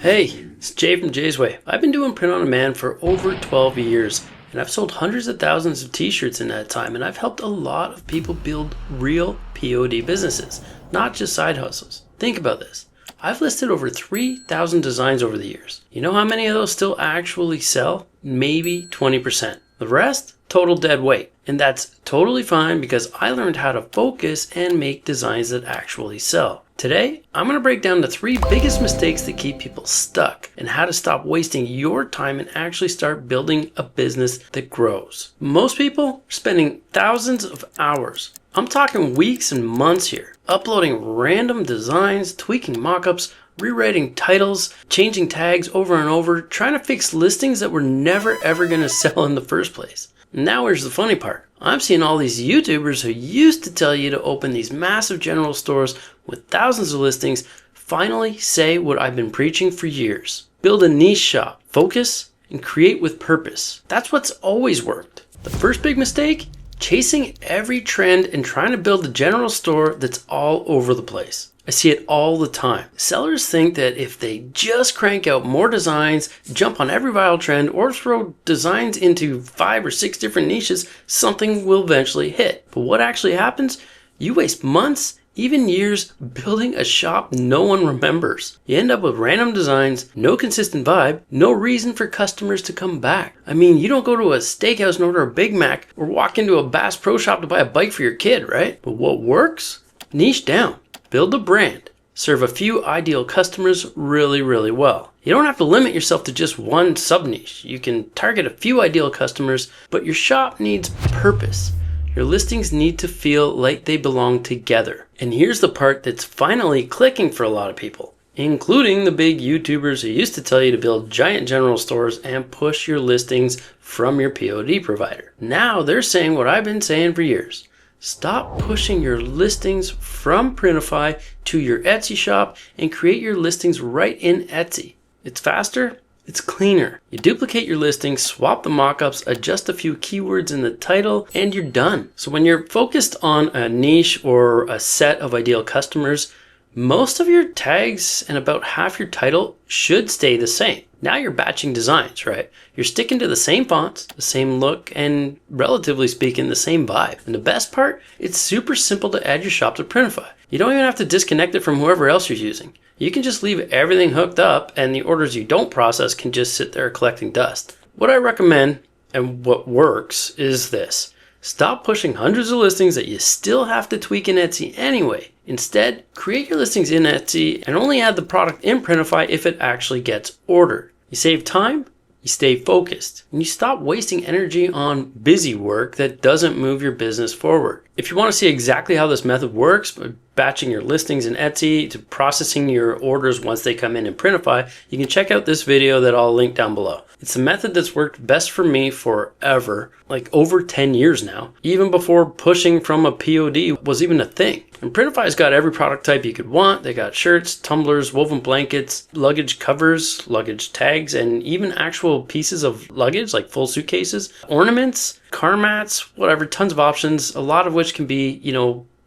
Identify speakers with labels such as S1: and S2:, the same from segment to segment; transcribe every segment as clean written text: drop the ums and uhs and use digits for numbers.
S1: Hey, it's Jay from Jay's Way. I've been doing print on demand for over 12 years, and I've sold hundreds of thousands of t-shirts in that time, and I've helped a lot of people build real POD businesses, not just side hustles. Think about this. I've listed over 3,000 designs over the years. You know how many of those still actually sell? Maybe 20%. The rest? Total dead weight. And that's totally fine because I learned how to focus and make designs that actually sell. Today, I'm going to break down the 3 biggest mistakes that keep people stuck and how to stop wasting your time and actually start building a business that grows. Most people are spending thousands of hours. I'm talking weeks and months here, uploading random designs, tweaking mockups, rewriting titles, changing tags over and over, trying to fix listings that were never ever going to sell in the first place. Now here's the funny part. I'm seeing all these YouTubers who used to tell you to open these massive general stores with thousands of listings finally say what I've been preaching for years. Build a niche shop, focus, and create with purpose. That's what's always worked. The first big mistake? Chasing every trend and trying to build a general store that's all over the place. I see it all the time. Sellers think that if they just crank out more designs, jump on every viral trend, or throw designs into 5 or 6 different niches, something will eventually hit. But what actually happens? You waste months, even years, building a shop no one remembers. You end up with random designs, no consistent vibe, no reason for customers to come back. I mean, you don't go to a steakhouse and order a Big Mac or walk into a Bass Pro Shop to buy a bike for your kid, right? But what works? Niche down. Build a brand. Serve a few ideal customers really well. You don't have to limit yourself to just one sub-niche. You can target a few ideal customers, but your shop needs purpose. Your listings need to feel like they belong together. And here's the part that's finally clicking for a lot of people, including the big YouTubers who used to tell you to build giant general stores and push your listings from your POD provider. Now they're saying what I've been saying for years. Stop pushing your listings from Printify to your Etsy shop and create your listings right in Etsy. It's faster, it's cleaner. You duplicate your listings, swap the mockups, adjust a few keywords in the title, and you're done. So when you're focused on a niche or a set of ideal customers, most of your tags and about half your title should stay the same. Now you're batching designs, right? You're sticking to the same fonts, the same look, and relatively speaking, the same vibe. And the best part, it's super simple to add your shop to Printify. You don't even have to disconnect it from whoever else you're using. You can just leave everything hooked up and the orders you don't process can just sit there collecting dust. What I recommend and what works is this. Stop pushing hundreds of listings that you still have to tweak in Etsy anyway. Instead, create your listings in Etsy and only add the product in Printify if it actually gets ordered. You save time, you stay focused, and you stop wasting energy on busy work that doesn't move your business forward. If you want to see exactly how this method works, by batching your listings in Etsy to processing your orders once they come in Printify, you can check out this video that I'll link down below. It's a method that's worked best for me forever, like over 10 years now, even before pushing from a POD was even a thing. And Printify's got every product type you could want. They got shirts, tumblers, woven blankets, luggage covers, luggage tags, and even actual pieces of luggage like full suitcases, ornaments, car mats, whatever, tons of options, a lot of which can be,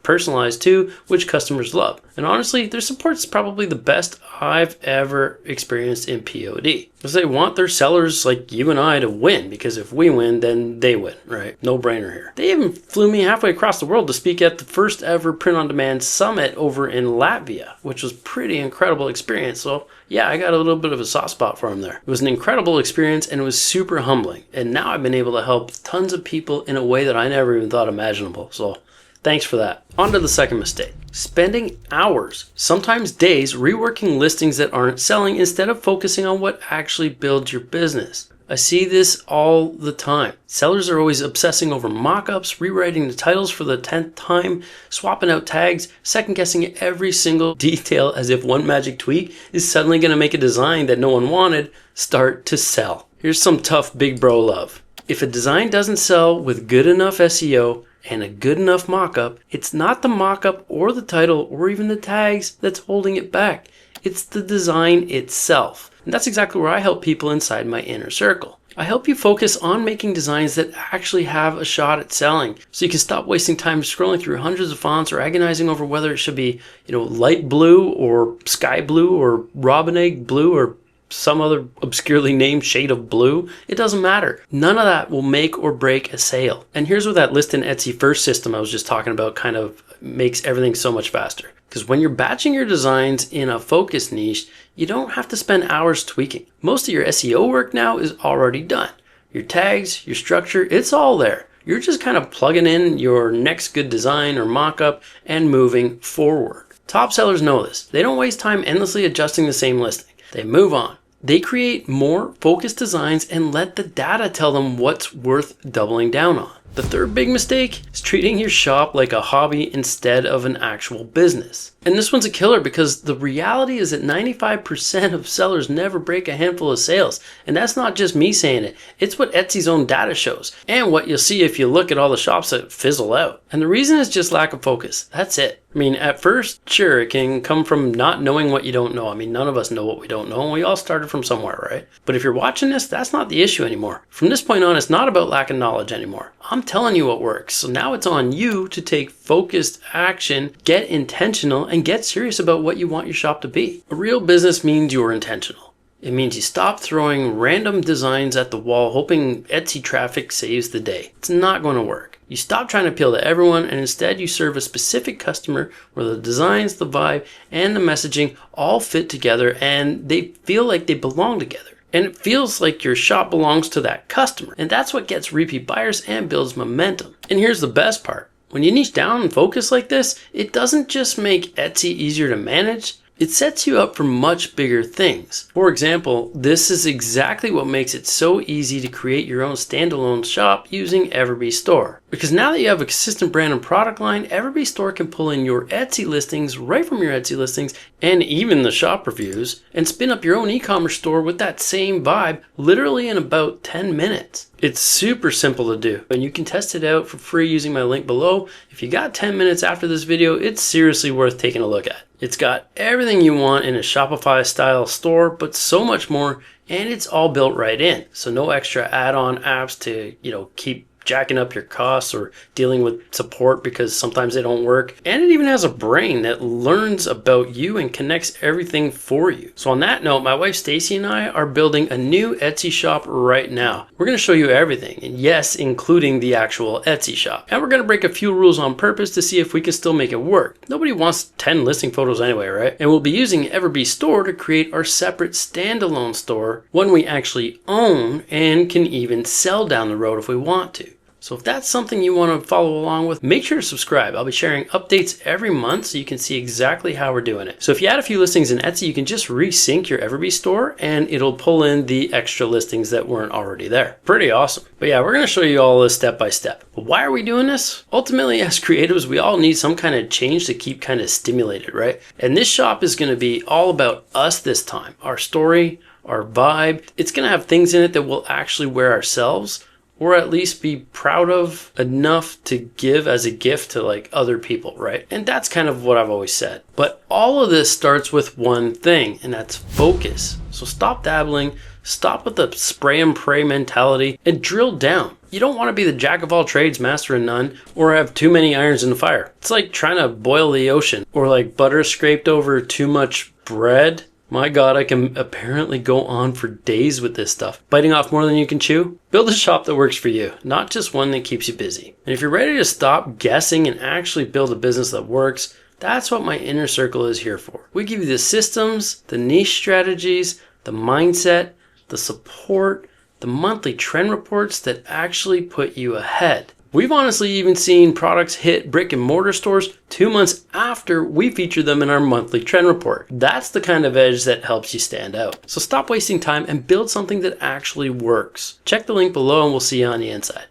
S1: personalized too, which customers love. And honestly, their support's probably the best I've ever experienced in POD. Because they want their sellers like you and I to win, because if we win, then they win, right? No brainer here. They even flew me halfway across the world to speak at the first ever print on demand summit over in Latvia, which was pretty incredible experience. So yeah, I got a little bit of a soft spot for them there. It was an incredible experience and it was super humbling. And now I've been able to help tons of people in a way that I never even thought imaginable. So thanks for that. On to the second mistake. Spending hours, sometimes days, reworking listings that aren't selling instead of focusing on what actually builds your business. I see this all the time. Sellers are always obsessing over mockups, rewriting the titles for the 10th time, swapping out tags, second guessing every single detail as if one magic tweak is suddenly going to make a design that no one wanted start to sell. Here's some tough big bro love. If a design doesn't sell with good enough SEO, and a good enough mockup, it's not the mockup or the title or even the tags that's holding it back. It's the design itself. And that's exactly where I help people inside my inner circle. I help you focus on making designs that actually have a shot at selling, so you can stop wasting time scrolling through hundreds of fonts or agonizing over whether it should be, light blue or sky blue or robin egg blue or some other obscurely named shade of blue. It doesn't matter. None of that will make or break a sale. And here's where that list in Etsy first system I was just talking about kind of makes everything so much faster. Because when you're batching your designs in a focus niche, you don't have to spend hours tweaking. Most of your SEO work now is already done. Your tags, your structure, it's all there. You're just kind of plugging in your next good design or mock-up and moving forward. Top sellers know this. They don't waste time endlessly adjusting the same listing. They move on. They create more focused designs and let the data tell them what's worth doubling down on. The third big mistake is treating your shop like a hobby instead of an actual business. And this one's a killer because the reality is that 95% of sellers never break a handful of sales. And that's not just me saying it. It's what Etsy's own data shows and what you'll see if you look at all the shops that fizzle out. And the reason is just lack of focus. That's it. I mean, at first, sure, it can come from not knowing what you don't know. I mean, none of us know what we don't know, and we all started from somewhere, right? But if you're watching this, that's not the issue anymore. From this point on, it's not about lack of knowledge anymore. I'm telling you what works. So now it's on you to take focused action, get intentional, and get serious about what you want your shop to be. A real business means you're intentional. It means you stop throwing random designs at the wall hoping Etsy traffic saves the day. It's not going to work. You stop trying to appeal to everyone and instead you serve a specific customer where the designs, the vibe, and the messaging all fit together and they feel like they belong together. And it feels like your shop belongs to that customer. And that's what gets repeat buyers and builds momentum. And here's the best part. When you niche down and focus like this, it doesn't just make Etsy easier to manage, it sets you up for much bigger things. For example, this is exactly what makes it so easy to create your own standalone shop using Everbee Store. Because now that you have a consistent brand and product line, Everbee Store can pull in your Etsy listings right from your Etsy listings and even the shop reviews and spin up your own e-commerce store with that same vibe literally in about 10 minutes. It's super simple to do and you can test it out for free using my link below. If you got 10 minutes after this video, it's seriously worth taking a look at. It's got everything you want in a Shopify style store, but so much more, and it's all built right in. So no extra add-on apps to, keep jacking up your costs or dealing with support because sometimes they don't work. And it even has a brain that learns about you and connects everything for you. So on that note, my wife Stacy and I are building a new Etsy shop right now. We're going to show you everything, and yes, including the actual Etsy shop. And we're going to break a few rules on purpose to see if we can still make it work. Nobody wants 10 listing photos anyway, right? And we'll be using Everbee Store to create our separate standalone store, one we actually own and can even sell down the road if we want to. So if that's something you want to follow along with, make sure to subscribe. I'll be sharing updates every month so you can see exactly how we're doing it. So if you add a few listings in Etsy, you can just resync your Everbee store and it'll pull in the extra listings that weren't already there. Pretty awesome. But yeah, we're going to show you all this step by step. But why are we doing this? Ultimately, as creatives, we all need some kind of change to keep kind of stimulated, right? And this shop is going to be all about us this time. Our story, our vibe. It's going to have things in it that we'll actually wear ourselves, or at least be proud of enough to give as a gift to like other people, right? And that's kind of what I've always said. But all of this starts with one thing, and that's focus. So stop dabbling, stop with the spray and pray mentality, and drill down. You don't want to be the jack of all trades, master of none, or have too many irons in the fire. It's like trying to boil the ocean, or like butter scraped over too much bread. My God, I can apparently go on for days with this stuff. Biting off more than you can chew? Build a shop that works for you, not just one that keeps you busy. And if you're ready to stop guessing and actually build a business that works, that's what my inner circle is here for. We give you the systems, the niche strategies, the mindset, the support, the monthly trend reports that actually put you ahead. We've honestly even seen products hit brick and mortar stores 2 months after we feature them in our monthly trend report. That's the kind of edge that helps you stand out. So stop wasting time and build something that actually works. Check the link below and we'll see you on the inside.